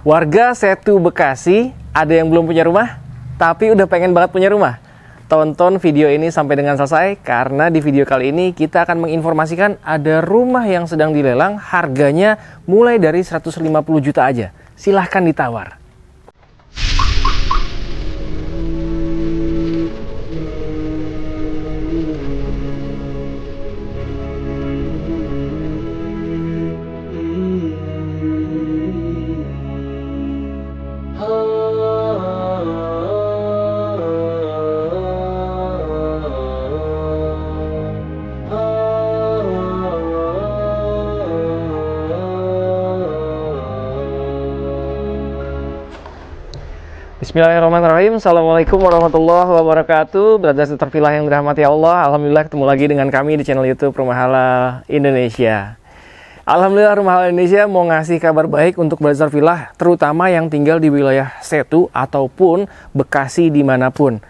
Warga Setu Bekasi, ada yang belum punya rumah, tapi udah pengen banget punya rumah? Tonton video ini sampai dengan selesai, karena di video kali ini kita akan menginformasikan ada rumah yang sedang dilelang, harganya mulai dari 150 juta aja. Silahkan ditawar. Bismillahirrahmanirrahim. Assalamualaikum warahmatullahi wabarakatuh. Brothers terpilah yang dirahmati Allah, alhamdulillah ketemu lagi dengan kami di channel YouTube Rumah Halal Indonesia. Alhamdulillah Rumah Halal Indonesia mau ngasih kabar baik untuk brothers terpilah, terutama yang tinggal di wilayah Setu ataupun Bekasi dimanapun.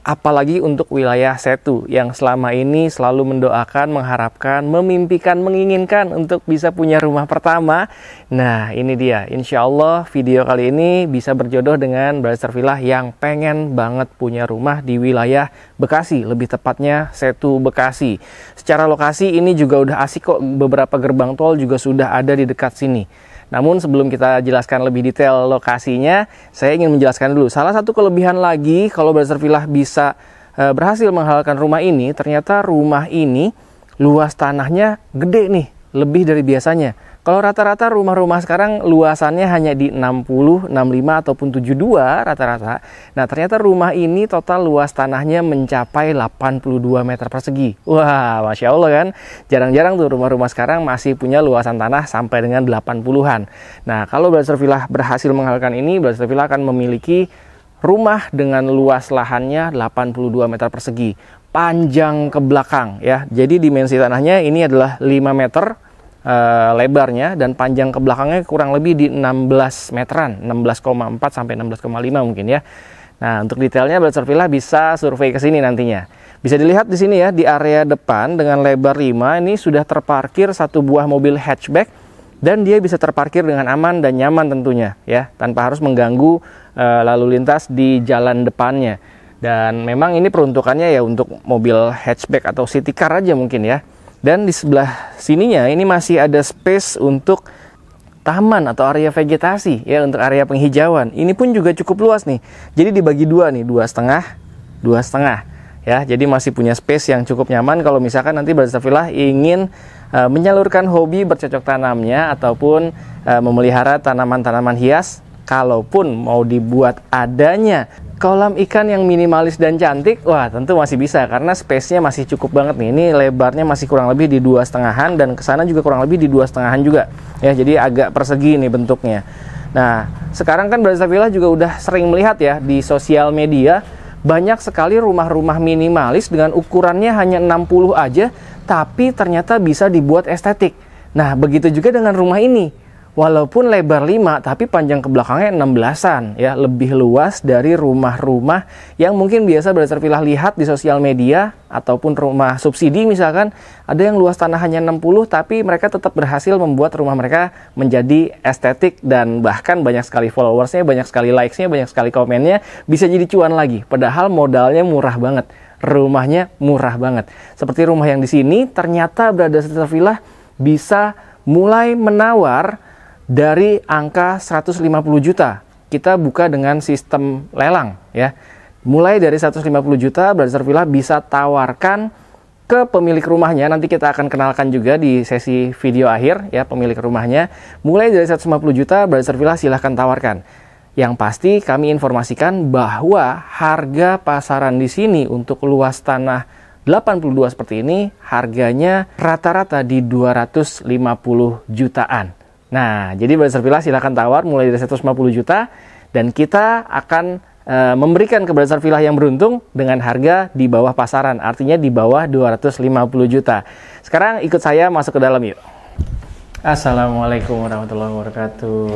Apalagi untuk wilayah Setu yang selama ini selalu mendoakan, mengharapkan, memimpikan, menginginkan untuk bisa punya rumah pertama. Nah ini dia, insya Allah video kali ini bisa berjodoh dengan brothers terpilah yang pengen banget punya rumah di wilayah Bekasi, lebih tepatnya Setu Bekasi. Secara lokasi ini juga udah asik kok, beberapa gerbang tol juga sudah ada di dekat sini. Namun sebelum kita jelaskan lebih detail lokasinya, saya ingin menjelaskan dulu. Salah satu kelebihan lagi kalau brothers terpilah bisa berhasil menghalalkan rumah ini, ternyata rumah ini luas tanahnya gede nih, lebih dari biasanya. Kalau rata-rata rumah-rumah sekarang luasannya hanya di 60, 65 ataupun 72 rata-rata. Nah ternyata rumah ini total luas tanahnya mencapai 82 meter persegi. Wah, Masya Allah kan. Jarang-jarang tuh rumah-rumah sekarang masih punya luasan tanah sampai dengan 80-an. Nah kalau brothers terpilah berhasil menghalalkan ini, brothers terpilah akan memiliki rumah dengan luas lahannya 82 meter persegi. Panjang ke belakang ya. Jadi dimensi tanahnya ini adalah 5 meter. Lebarnya dan panjang ke belakangnya kurang lebih di 16 meteran, 16,4 sampai 16,5 mungkin ya. Nah, untuk detailnya brothers terpilah bisa survei ke sini nantinya. Bisa dilihat di sini ya, di area depan dengan lebar 5 ini sudah terparkir satu buah mobil hatchback dan dia bisa terparkir dengan aman dan nyaman tentunya ya, tanpa harus mengganggu lalu lintas di jalan depannya. Dan memang ini peruntukannya ya untuk mobil hatchback atau city car aja mungkin ya. Dan di sebelah sininya ini masih ada space untuk taman atau area vegetasi ya, untuk area penghijauan. Ini pun juga cukup luas nih. Jadi dibagi dua nih, 2,5 ya. Jadi masih punya space yang cukup nyaman kalau misalkan nanti brothers terpilah ingin menyalurkan hobi bercocok tanamnya ataupun memelihara tanaman-tanaman hias. Kalaupun mau dibuat adanya kolam ikan yang minimalis dan cantik, wah tentu masih bisa karena space-nya masih cukup banget nih. Ini lebarnya masih kurang lebih di 2,5-an dan kesana juga kurang lebih di 2,5-an juga ya, jadi agak persegi nih bentuknya. Nah sekarang kan brothers terpilah juga udah sering melihat ya di sosial media, banyak sekali rumah-rumah minimalis dengan ukurannya hanya 60 aja tapi ternyata bisa dibuat estetik. Nah begitu juga dengan rumah ini. Walaupun lebar 5 tapi panjang ke belakangnya 16-an ya, lebih luas dari rumah-rumah yang mungkin biasa brothers terpilah lihat di sosial media ataupun rumah subsidi misalkan, ada yang luas tanah hanya 60 tapi mereka tetap berhasil membuat rumah mereka menjadi estetik dan bahkan banyak sekali followersnya, banyak sekali likesnya, banyak sekali komennya, bisa jadi cuan lagi. Padahal modalnya murah banget, rumahnya murah banget. Seperti rumah yang di sini, ternyata brothers terpilah bisa mulai menawar dari angka 150 juta. Kita buka dengan sistem lelang ya. Mulai dari 150 juta brothers terpilah bisa tawarkan ke pemilik rumahnya. Nanti kita akan kenalkan juga di sesi video akhir ya pemilik rumahnya. Mulai dari 150 juta brothers terpilah silahkan tawarkan. Yang pasti kami informasikan bahwa harga pasaran di sini untuk luas tanah 82 seperti ini harganya rata-rata di 250 jutaan. Nah, jadi brothers terpilah silahkan tawar mulai dari 150 juta dan kita akan memberikan ke brothers terpilah yang beruntung dengan harga di bawah pasaran, artinya di bawah 250 juta. Sekarang ikut saya masuk ke dalam yuk. Assalamualaikum warahmatullahi wabarakatuh.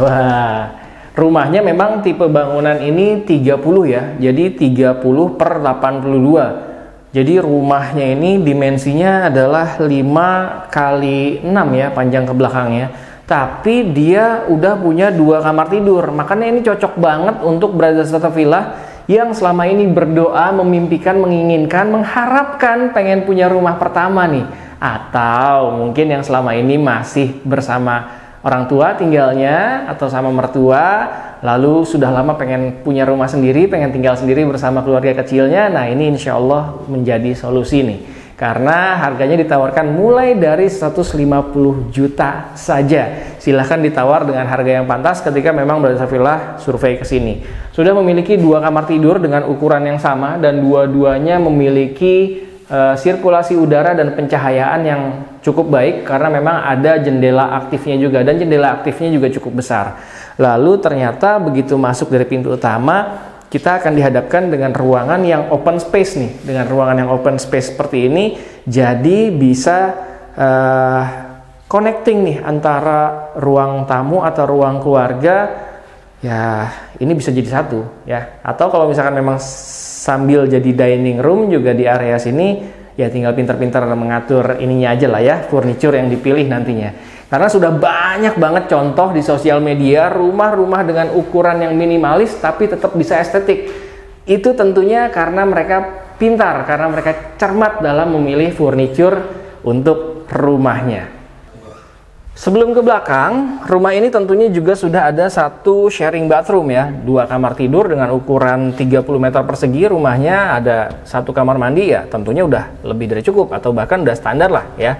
Wah, rumahnya memang tipe bangunan ini 30 ya, jadi 30 per 82. Jadi rumahnya ini dimensinya adalah 5 kali 6 ya, panjang ke belakangnya. tapi dia udah punya 2 kamar tidur. Makanya ini cocok banget untuk Brothers Villa yang selama ini berdoa, memimpikan, menginginkan, mengharapkan pengen punya rumah pertama nih. Atau mungkin yang selama ini masih bersama orang tua tinggalnya atau sama mertua, lalu sudah lama pengen punya rumah sendiri, pengen tinggal sendiri bersama keluarga kecilnya. Nah, ini insya Allah menjadi solusi nih. Karena harganya ditawarkan mulai dari 150 juta saja. Silahkan ditawar dengan harga yang pantas ketika memang Brothers Villa survei ke sini. Sudah memiliki 2 kamar tidur dengan ukuran yang sama dan dua-duanya memiliki sirkulasi udara dan pencahayaan yang cukup baik karena memang ada jendela aktifnya juga, dan jendela aktifnya juga cukup besar. Lalu ternyata begitu masuk dari pintu utama, kita akan dihadapkan dengan ruangan yang open space nih. Dengan ruangan yang open space seperti ini, jadi bisa connecting nih antara ruang tamu atau ruang keluarga. Ya, ini bisa jadi satu ya. Atau kalau misalkan memang sambil jadi dining room juga di area sini, ya tinggal pintar-pintar mengatur ininya aja lah ya, furniture yang dipilih nantinya. Karena sudah banyak banget contoh di sosial media rumah-rumah dengan ukuran yang minimalis tapi tetap bisa estetik. Itu tentunya karena mereka pintar, karena mereka cermat dalam memilih furniture untuk rumahnya. Sebelum ke belakang, rumah ini tentunya juga sudah ada satu sharing bathroom ya. 2 kamar tidur dengan ukuran 30 meter persegi, rumahnya ada 1 kamar mandi ya. Tentunya udah lebih dari cukup atau bahkan udah standar lah ya.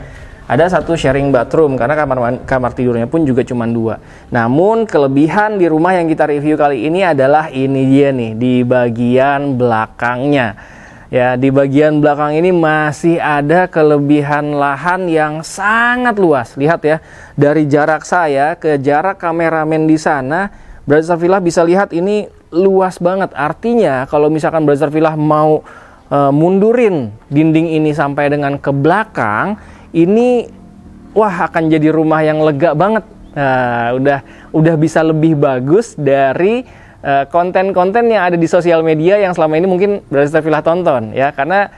Ada 1 sharing bathroom karena kamar tidurnya pun juga cuma 2. Namun kelebihan di rumah yang kita review kali ini adalah ini dia nih, di bagian belakangnya. Ya, di bagian belakang ini masih ada kelebihan lahan yang sangat luas. Lihat ya, dari jarak saya ke jarak kameramen di sana, Brothers Villa bisa lihat ini luas banget. Artinya kalau misalkan Brothers Villa mau mundurin dinding ini sampai dengan ke belakang, ini wah akan jadi rumah yang lega banget. Nah, udah bisa lebih bagus dari konten-konten yang ada di sosial media yang selama ini mungkin Brothers Villa tonton ya, karena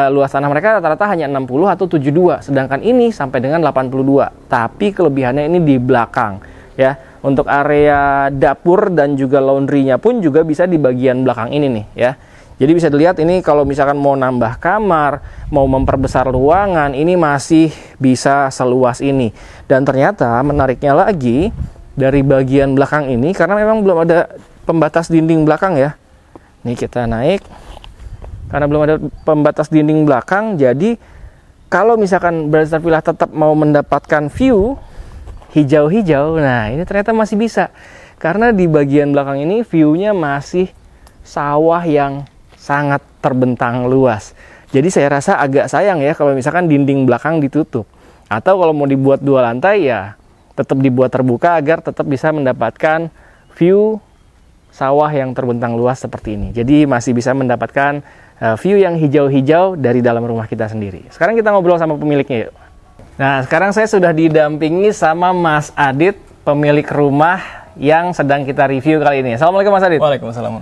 luas tanah mereka rata-rata hanya 60 atau 72, sedangkan ini sampai dengan 82. Tapi kelebihannya ini di belakang ya. Untuk area dapur dan juga laundry-nya pun juga bisa di bagian belakang ini nih ya. Jadi bisa dilihat ini kalau misalkan mau nambah kamar, mau memperbesar ruangan, ini masih bisa seluas ini. Dan ternyata menariknya lagi dari bagian belakang ini, karena memang belum ada pembatas dinding belakang ya. Nih kita naik. Karena belum ada pembatas dinding belakang, jadi kalau misalkan Brothers Villa tetap mau mendapatkan view hijau-hijau, nah ini ternyata masih bisa. Karena di bagian belakang ini view-nya masih sawah yang sangat terbentang luas. Jadi saya rasa agak sayang ya kalau misalkan dinding belakang ditutup. Atau kalau mau dibuat 2 lantai ya tetap dibuat terbuka agar tetap bisa mendapatkan view sawah yang terbentang luas seperti ini. Jadi masih bisa mendapatkan view yang hijau-hijau dari dalam rumah kita sendiri. Sekarang kita ngobrol sama pemiliknya yuk. Nah, sekarang saya sudah didampingi sama Mas Adit, pemilik rumah yang sedang kita review kali ini. Assalamualaikum Mas Adit. Waalaikumsalam.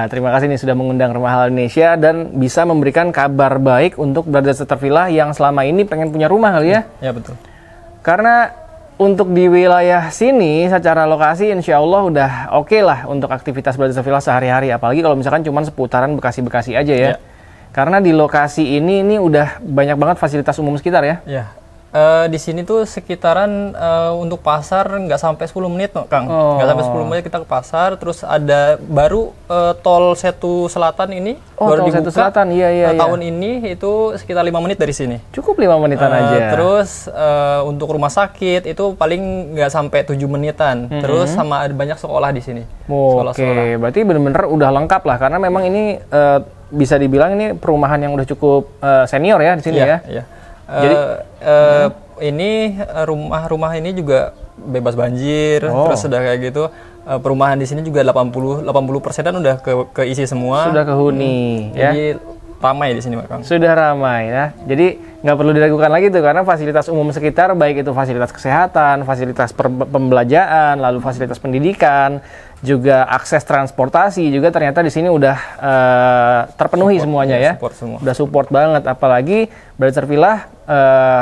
Terima kasih nih sudah mengundang Rumah Halal Indonesia dan bisa memberikan kabar baik untuk Brothers Villa yang selama ini pengen punya rumah kali ya. Ya betul. Karena untuk di wilayah sini secara lokasi insya Allah udah oke lah untuk aktivitas Brothers Villa sehari-hari. Apalagi kalau misalkan cuma seputaran Bekasi-Bekasi aja ya. Karena di lokasi ini udah banyak banget fasilitas umum sekitar ya. Ya. Di sini tuh sekitaran untuk pasar nggak sampai 10 menit Kang. Nggak sampai 10 menit kita ke pasar. Terus ada baru tol Setu Selatan ini baru tol dibuka. Setu Selatan, iya. Tahun ini itu sekitar 5 menit dari sini. Cukup 5 menitan aja. Terus untuk rumah sakit itu paling nggak sampai 7 menitan. Terus sama ada banyak sekolah di sini. Oke, berarti benar-benar udah lengkap lah karena memang ini bisa dibilang ini perumahan yang udah cukup senior ya di sini ya. Iya. Jadi ini rumah ini juga bebas banjir, terus sudah kayak gitu. Perumahan di sini juga 80%-an udah keisi semua. Sudah kehuni ya. Jadi ramai di sini, Pak Kang. Sudah ramai ya. Jadi nggak perlu diragukan lagi tuh karena fasilitas umum sekitar baik itu fasilitas kesehatan, fasilitas pembelajaran, lalu fasilitas pendidikan. juga akses transportasi juga ternyata di sini udah terpenuhi semuanya ya. Udah support banget, apalagi Brother Villa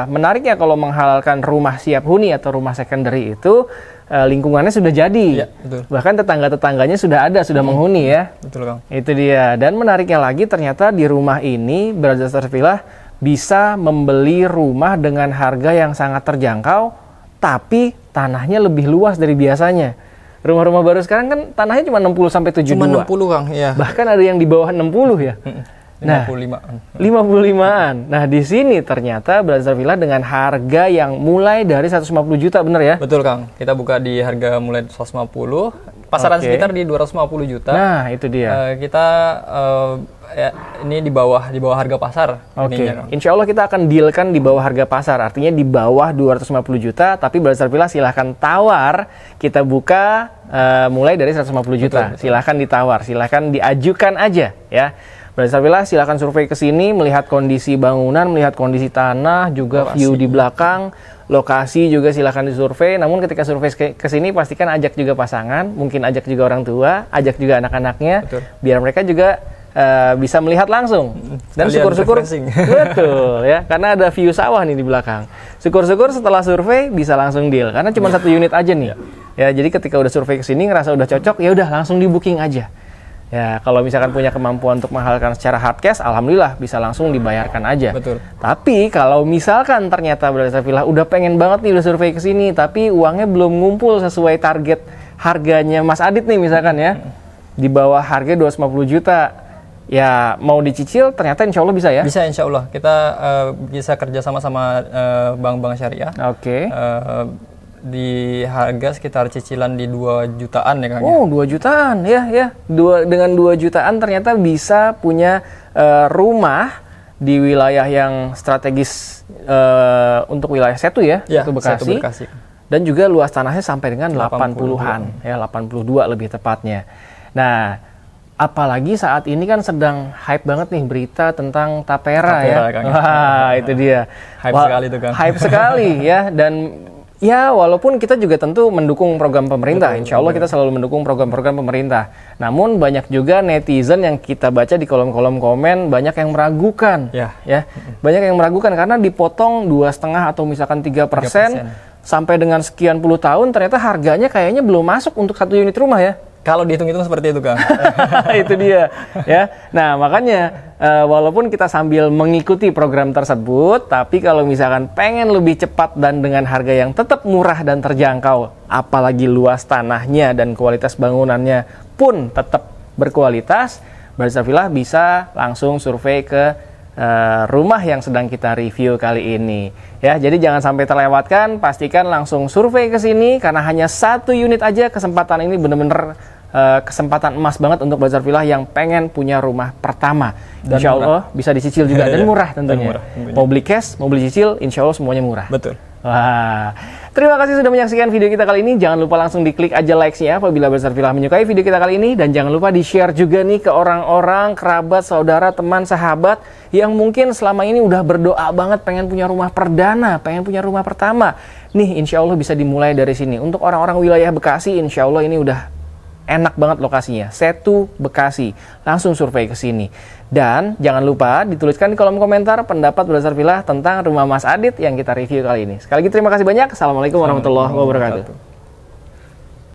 menariknya kalau menghalalkan rumah siap huni atau rumah secondary itu lingkungannya sudah jadi. Ya, betul. Bahkan tetangga-tetangganya sudah ada, sudah menghuni ya. Betul, Kang. Itu dia. Dan menariknya lagi ternyata di rumah ini Brother Villa bisa membeli rumah dengan harga yang sangat terjangkau, tapi tanahnya lebih luas dari biasanya. Rumah-rumah baru sekarang kan tanahnya cuma 60 sampai 72. Cuma 60, Kang, iya. Bahkan ada yang di bawah 60 ya. 55-an. Nah, di sini ternyata Brother Villa dengan harga yang mulai dari 150 juta, bener ya? Betul, Kang. Kita buka di harga mulai 150, pasaran sekitar di 250 juta. Nah, itu dia. Kita ini di bawah harga pasar. Oke. Insya Allah kita akan dealkan di bawah harga pasar, artinya di bawah 250 juta, tapi Brother Villa silahkan tawar, kita buka mulai dari 150 juta. Betul. Silahkan ditawar, silahkan diajukan aja ya. Brother Villa silahkan survei ke sini, melihat kondisi bangunan, melihat kondisi tanah, juga lokasi, view di belakang, lokasi juga silahkan disurvei. Namun ketika survei ke sini pastikan ajak juga pasangan, mungkin ajak juga orang tua, ajak juga anak-anaknya, biar mereka juga bisa melihat langsung. Dan syukur-syukur betul ya, karena ada view sawah nih di belakang. Syukur-syukur setelah survei bisa langsung deal, karena cuma satu unit aja nih. Ya, jadi ketika udah survei ke sini ngerasa udah cocok, ya udah langsung di booking aja. Ya, kalau misalkan punya kemampuan untuk menghalalkan secara hard cash, alhamdulillah bisa langsung dibayarkan aja. Betul. Tapi kalau misalkan ternyata Brother Villa udah pengen banget nih udah survei ke sini, tapi uangnya belum ngumpul sesuai target harganya Mas Adit nih misalkan ya, di bawah harga 250 juta, ya mau dicicil ternyata insya Allah bisa ya? Bisa, insya Allah. Kita bisa kerja sama bank-bank syariah. Oke. Di harga sekitar cicilan di 2 jutaan ya, Kang. Oh, 2 jutaan ya. Dengan 2 jutaan ternyata bisa punya rumah di wilayah yang strategis untuk wilayah Setu ya, Setu Bekasi. Dan juga luas tanahnya sampai dengan 80-an ya, 82 lebih tepatnya. Nah, apalagi saat ini kan sedang hype banget nih berita tentang Tapera ya. Kang. Wah, itu dia. Hype sekali tuh, Kang. Hype sekali ya, dan ya, walaupun kita juga tentu mendukung program pemerintah, insya Allah kita selalu mendukung program-program pemerintah. Namun banyak juga netizen yang kita baca di kolom-kolom komen, banyak yang meragukan, ya, banyak yang meragukan karena dipotong 2,5 atau misalkan 3% sampai dengan sekian puluh tahun, ternyata harganya kayaknya belum masuk untuk satu unit rumah ya. Kalau dihitung-hitung seperti itu, Kang. Itu dia ya. Nah, makanya walaupun kita sambil mengikuti program tersebut, tapi kalau misalkan pengen lebih cepat dan dengan harga yang tetap murah dan terjangkau, apalagi luas tanahnya dan kualitas bangunannya pun tetap berkualitas, Brother Villa bisa langsung survei ke rumah yang sedang kita review kali ini. Ya, jadi jangan sampai terlewatkan, pastikan langsung survei ke sini karena hanya satu unit aja. Kesempatan ini benar-benar kesempatan emas banget untuk Brother Villa yang pengen punya rumah pertama. Insya Allah bisa dicicil juga dan murah tentunya. Mau beli cash, mau beli cicil, insya Allah semuanya murah. Betul. Wah, terima kasih sudah menyaksikan video kita kali ini. Jangan lupa langsung diklik aja likes-nya apabila Brother Villa menyukai video kita kali ini. Dan jangan lupa di-share juga nih ke orang-orang, kerabat, saudara, teman, sahabat yang mungkin selama ini udah berdoa banget pengen punya rumah perdana, pengen punya rumah pertama. Nih, insya Allah bisa dimulai dari sini. Untuk orang-orang wilayah Bekasi, insya Allah ini udah enak banget lokasinya, Setu Bekasi. Langsung survei ke sini. Dan jangan lupa dituliskan di kolom komentar pendapat Brother Villa tentang rumah Mas Adit yang kita review kali ini. Sekali lagi terima kasih banyak. Assalamualaikum warahmatullahi wabarakatuh.